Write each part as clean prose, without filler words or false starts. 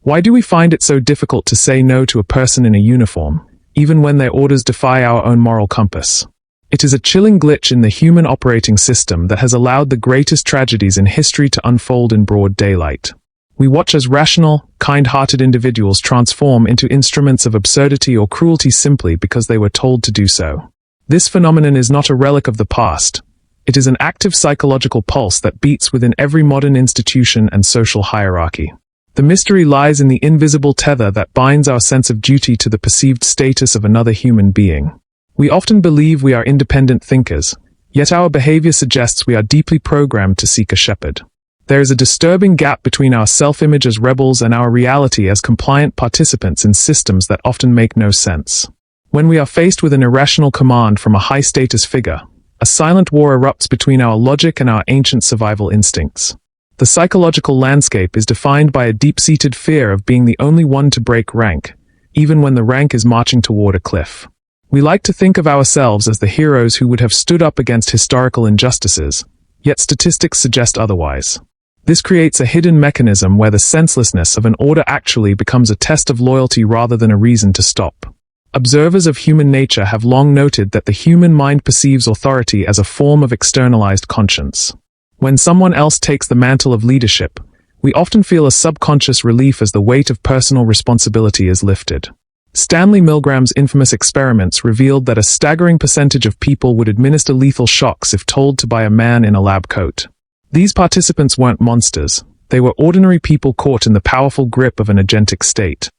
Why do we find it so difficult to say no to a person in a uniform, even when their orders defy our own moral compass? It is a chilling glitch in the human operating system that has allowed the greatest tragedies in history to unfold in broad daylight. We watch as rational, kind-hearted individuals transform into instruments of absurdity or cruelty simply because they were told to do so. This phenomenon is not a relic of the past. It is an active psychological pulse that beats within every modern institution and social hierarchy. The mystery lies in the invisible tether that binds our sense of duty to the perceived status of another human being. We often believe we are independent thinkers, yet our behavior suggests we are deeply programmed to seek a shepherd. There is a disturbing gap between our self-image as rebels and our reality as compliant participants in systems that often make no sense. When we are faced with an irrational command from a high-status figure, a silent war erupts between our logic and our ancient survival instincts. The psychological landscape is defined by a deep-seated fear of being the only one to break rank, even when the rank is marching toward a cliff. We like to think of ourselves as the heroes who would have stood up against historical injustices, yet statistics suggest otherwise. This creates a hidden mechanism where the senselessness of an order actually becomes a test of loyalty rather than a reason to stop. Observers of human nature have long noted that the human mind perceives authority as a form of externalized conscience. When someone else takes the mantle of leadership, we often feel a subconscious relief as the weight of personal responsibility is lifted. Stanley Milgram's infamous experiments revealed that a staggering percentage of people would administer lethal shocks if told to by a man in a lab coat. These participants weren't monsters, they were ordinary people caught in the powerful grip of an agentic state.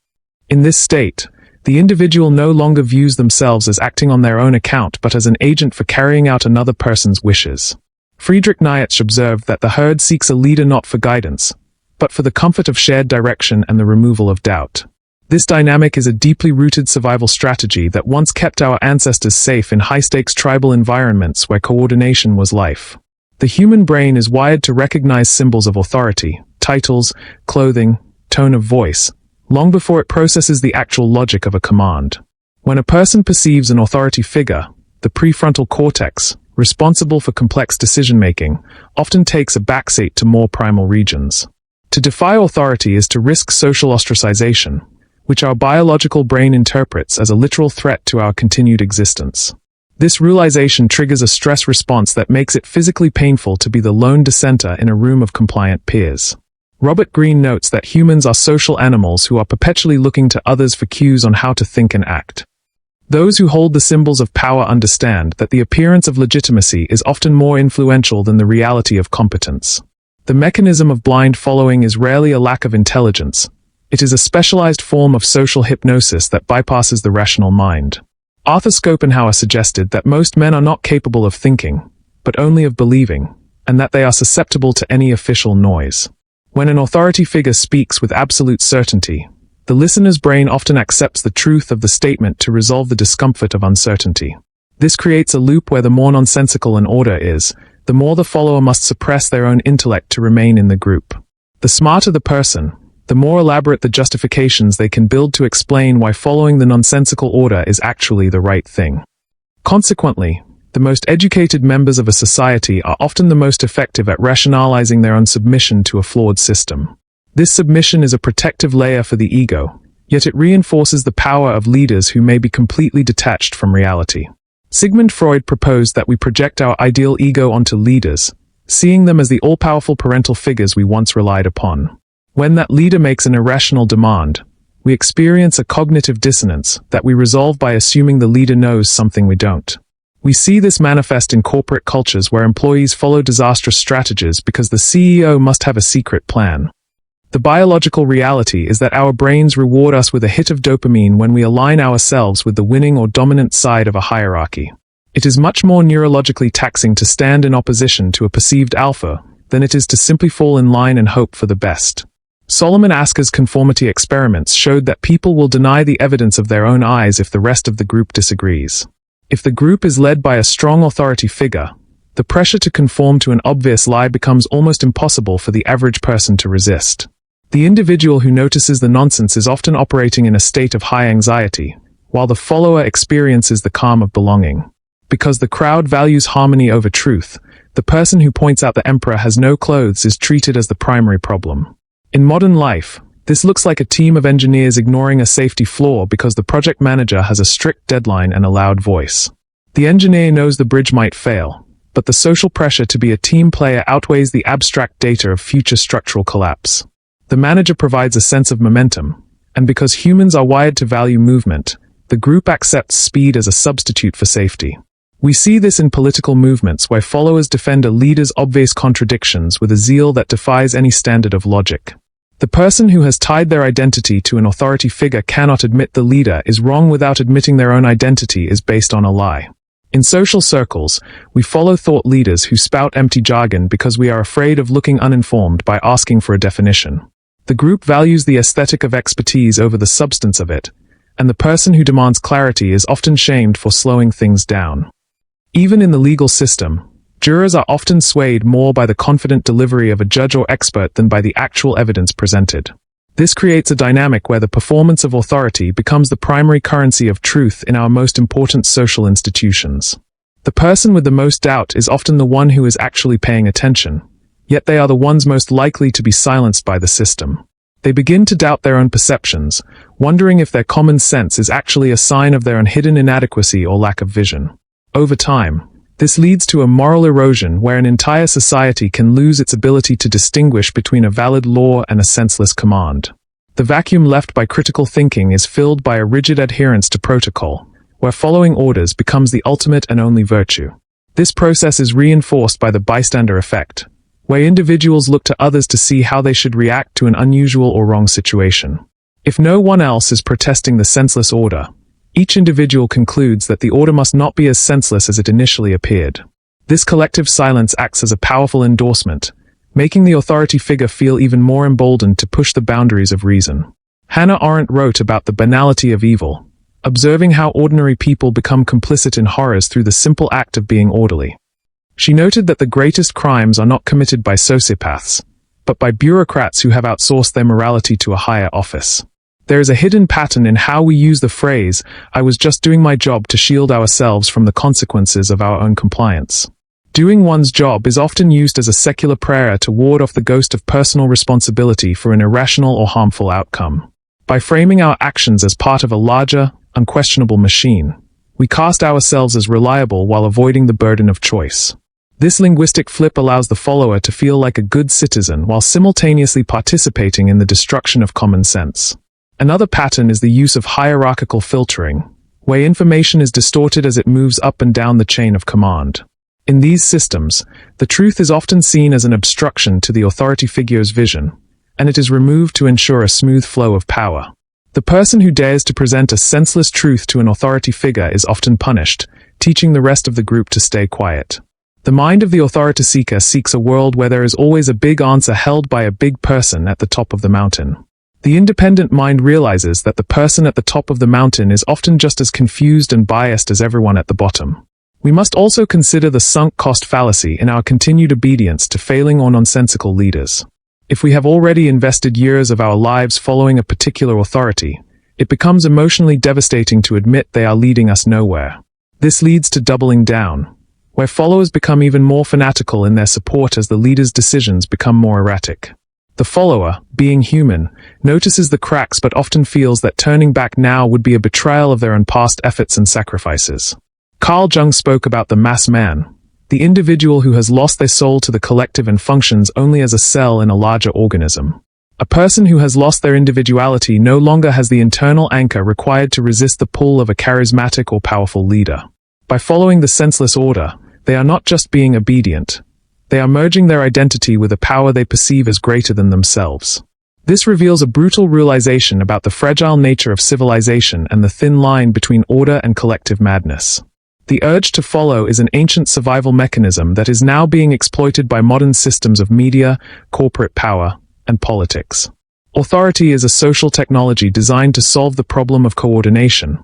In this state, the individual no longer views themselves as acting on their own account but as an agent for carrying out another person's wishes. Friedrich Nietzsche observed that the herd seeks a leader not for guidance, but for the comfort of shared direction and the removal of doubt. This dynamic is a deeply rooted survival strategy that once kept our ancestors safe in high-stakes tribal environments where coordination was life. The human brain is wired to recognize symbols of authority, titles, clothing, tone of voice, long before it processes the actual logic of a command. When a person perceives an authority figure, the prefrontal cortex, responsible for complex decision-making, often takes a backseat to more primal regions. To defy authority is to risk social ostracization, which our biological brain interprets as a literal threat to our continued existence. This realization triggers a stress response that makes it physically painful to be the lone dissenter in a room of compliant peers. Robert Greene notes that humans are social animals who are perpetually looking to others for cues on how to think and act. Those who hold the symbols of power understand that the appearance of legitimacy is often more influential than the reality of competence. The mechanism of blind following is rarely a lack of intelligence. It is a specialized form of social hypnosis that bypasses the rational mind. Arthur Schopenhauer suggested that most men are not capable of thinking, but only of believing, and that they are susceptible to any official noise. When an authority figure speaks with absolute certainty, the listener's brain often accepts the truth of the statement to resolve the discomfort of uncertainty. This creates a loop where the more nonsensical an order is, the more the follower must suppress their own intellect to remain in the group. The smarter the person, the more elaborate the justifications they can build to explain why following the nonsensical order is actually the right thing. Consequently, the most educated members of a society are often the most effective at rationalizing their own submission to a flawed system. This submission is a protective layer for the ego, yet it reinforces the power of leaders who may be completely detached from reality. Sigmund Freud proposed that we project our ideal ego onto leaders, seeing them as the all-powerful parental figures we once relied upon. When that leader makes an irrational demand, we experience a cognitive dissonance that we resolve by assuming the leader knows something we don't. We see this manifest in corporate cultures where employees follow disastrous strategies because the CEO must have a secret plan. The biological reality is that our brains reward us with a hit of dopamine when we align ourselves with the winning or dominant side of a hierarchy. It is much more neurologically taxing to stand in opposition to a perceived alpha than it is to simply fall in line and hope for the best. Solomon Asker's conformity experiments showed that people will deny the evidence of their own eyes if the rest of the group disagrees. If the group is led by a strong authority figure, the pressure to conform to an obvious lie becomes almost impossible for the average person to resist. The individual who notices the nonsense is often operating in a state of high anxiety, while the follower experiences the calm of belonging. Because the crowd values harmony over truth, the person who points out the emperor has no clothes is treated as the primary problem. In modern life, This looks like a team of engineers ignoring a safety flaw because the project manager has a strict deadline and a loud voice. The engineer knows the bridge might fail, but the social pressure to be a team player outweighs the abstract data of future structural collapse. The manager provides a sense of momentum, and because humans are wired to value movement, the group accepts speed as a substitute for safety. We see this in political movements where followers defend a leader's obvious contradictions with a zeal that defies any standard of logic. The person who has tied their identity to an authority figure cannot admit the leader is wrong without admitting their own identity is based on a lie. In social circles, we follow thought leaders who spout empty jargon because we are afraid of looking uninformed by asking for a definition. The group values the aesthetic of expertise over the substance of it, and the person who demands clarity is often shamed for slowing things down. Even in the legal system, jurors are often swayed more by the confident delivery of a judge or expert than by the actual evidence presented. This creates a dynamic where the performance of authority becomes the primary currency of truth in our most important social institutions. The person with the most doubt is often the one who is actually paying attention, yet they are the ones most likely to be silenced by the system. They begin to doubt their own perceptions, wondering if their common sense is actually a sign of their own hidden inadequacy or lack of vision. Over time, this leads to a moral erosion where an entire society can lose its ability to distinguish between a valid law and a senseless command. The vacuum left by critical thinking is filled by a rigid adherence to protocol, where following orders becomes the ultimate and only virtue. This process is reinforced by the bystander effect, where individuals look to others to see how they should react to an unusual or wrong situation. If no one else is protesting the senseless order, each individual concludes that the order must not be as senseless as it initially appeared. This collective silence acts as a powerful endorsement, making the authority figure feel even more emboldened to push the boundaries of reason. Hannah Arendt wrote about the banality of evil, observing how ordinary people become complicit in horrors through the simple act of being orderly. She noted that the greatest crimes are not committed by sociopaths, but by bureaucrats who have outsourced their morality to a higher office. There is a hidden pattern in how we use the phrase, "I was just doing my job," to shield ourselves from the consequences of our own compliance. Doing one's job is often used as a secular prayer to ward off the ghost of personal responsibility for an irrational or harmful outcome. By framing our actions as part of a larger, unquestionable machine, we cast ourselves as reliable while avoiding the burden of choice. This linguistic flip allows the follower to feel like a good citizen while simultaneously participating in the destruction of common sense. Another pattern is the use of hierarchical filtering, where information is distorted as it moves up and down the chain of command. In these systems, the truth is often seen as an obstruction to the authority figure's vision, and it is removed to ensure a smooth flow of power. The person who dares to present a senseless truth to an authority figure is often punished, teaching the rest of the group to stay quiet. The mind of the authority seeker seeks a world where there is always a big answer held by a big person at the top of the mountain. The independent mind realizes that the person at the top of the mountain is often just as confused and biased as everyone at the bottom. We must also consider the sunk cost fallacy in our continued obedience to failing or nonsensical leaders. If we have already invested years of our lives following a particular authority, it becomes emotionally devastating to admit they are leading us nowhere. This leads to doubling down, where followers become even more fanatical in their support as the leader's decisions become more erratic. The follower, being human, notices the cracks but often feels that turning back now would be a betrayal of their own past efforts and sacrifices. Carl Jung spoke about the mass man, the individual who has lost their soul to the collective and functions only as a cell in a larger organism. A person who has lost their individuality no longer has the internal anchor required to resist the pull of a charismatic or powerful leader. By following the senseless order, they are not just being obedient. They are merging their identity with a power they perceive as greater than themselves. This reveals a brutal realization about the fragile nature of civilization and the thin line between order and collective madness. The urge to follow is an ancient survival mechanism that is now being exploited by modern systems of media, corporate power, and politics. Authority is a social technology designed to solve the problem of coordination,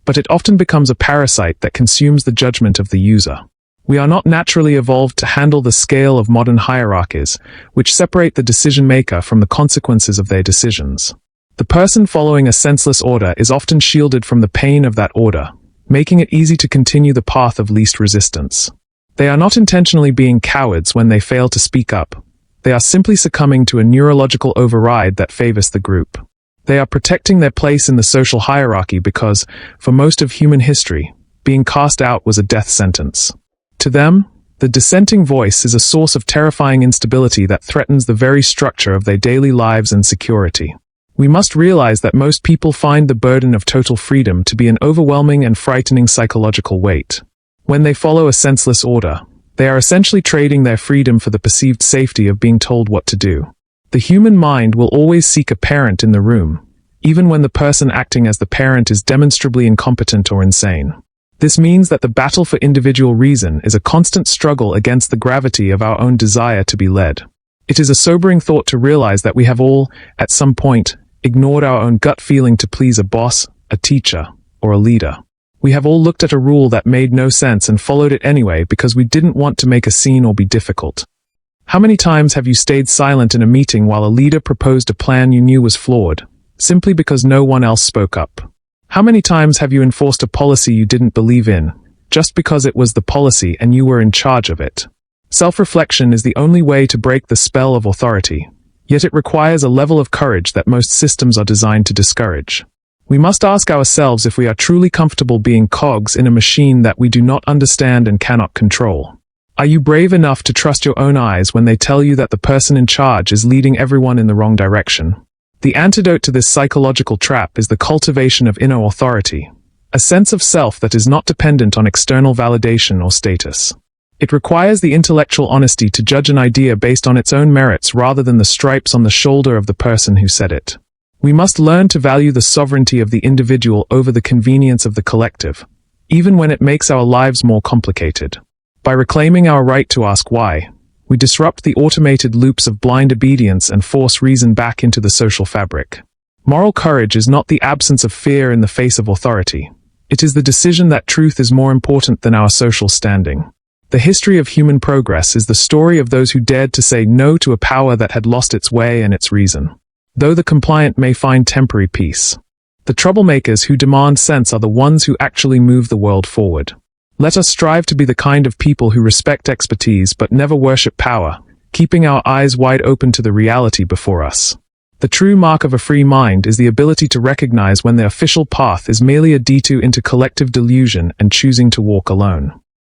but it often becomes a parasite that consumes the judgment of the user. We are not naturally evolved to handle the scale of modern hierarchies, which separate the decision-maker from the consequences of their decisions. The person following a senseless order is often shielded from the pain of that order, making it easy to continue the path of least resistance. They are not intentionally being cowards when they fail to speak up, They are simply succumbing to a neurological override that favors the group. They are protecting their place in the social hierarchy because, for most of human history, being cast out was a death sentence. To them, the dissenting voice is a source of terrifying instability that threatens the very structure of their daily lives and security. We must realize that most people find the burden of total freedom to be an overwhelming and frightening psychological weight. When they follow a senseless order, they are essentially trading their freedom for the perceived safety of being told what to do. The human mind will always seek a parent in the room, even when the person acting as the parent is demonstrably incompetent or insane. This means that the battle for individual reason is a constant struggle against the gravity of our own desire to be led. It is a sobering thought to realize that we have all, at some point, ignored our own gut feeling to please a boss, a teacher, or a leader. We have all looked at a rule that made no sense and followed it anyway because we didn't want to make a scene or be difficult. How many times have you stayed silent in a meeting while a leader proposed a plan you knew was flawed, simply because no one else spoke up? How many times have you enforced a policy you didn't believe in, just because it was the policy and you were in charge of it? Self-reflection is the only way to break the spell of authority, yet it requires a level of courage that most systems are designed to discourage. We must ask ourselves if we are truly comfortable being cogs in a machine that we do not understand and cannot control. Are you brave enough to trust your own eyes when they tell you that the person in charge is leading everyone in the wrong direction? The antidote to this psychological trap is the cultivation of inner authority, a sense of self that is not dependent on external validation or status. It requires the intellectual honesty to judge an idea based on its own merits rather than the stripes on the shoulder of the person who said it. We must learn to value the sovereignty of the individual over the convenience of the collective, even when it makes our lives more complicated. By reclaiming our right to ask why, we disrupt the automated loops of blind obedience and force reason back into the social fabric. Moral courage is not the absence of fear in the face of authority. It is the decision that truth is more important than our social standing. The history of human progress is the story of those who dared to say no to a power that had lost its way and its reason. Though the compliant may find temporary peace, the troublemakers who demand sense are the ones who actually move the world forward. Let us strive to be the kind of people who respect expertise but never worship power, keeping our eyes wide open to the reality before us. The true mark of a free mind is the ability to recognize when the official path is merely a detour into collective delusion and choosing to walk alone.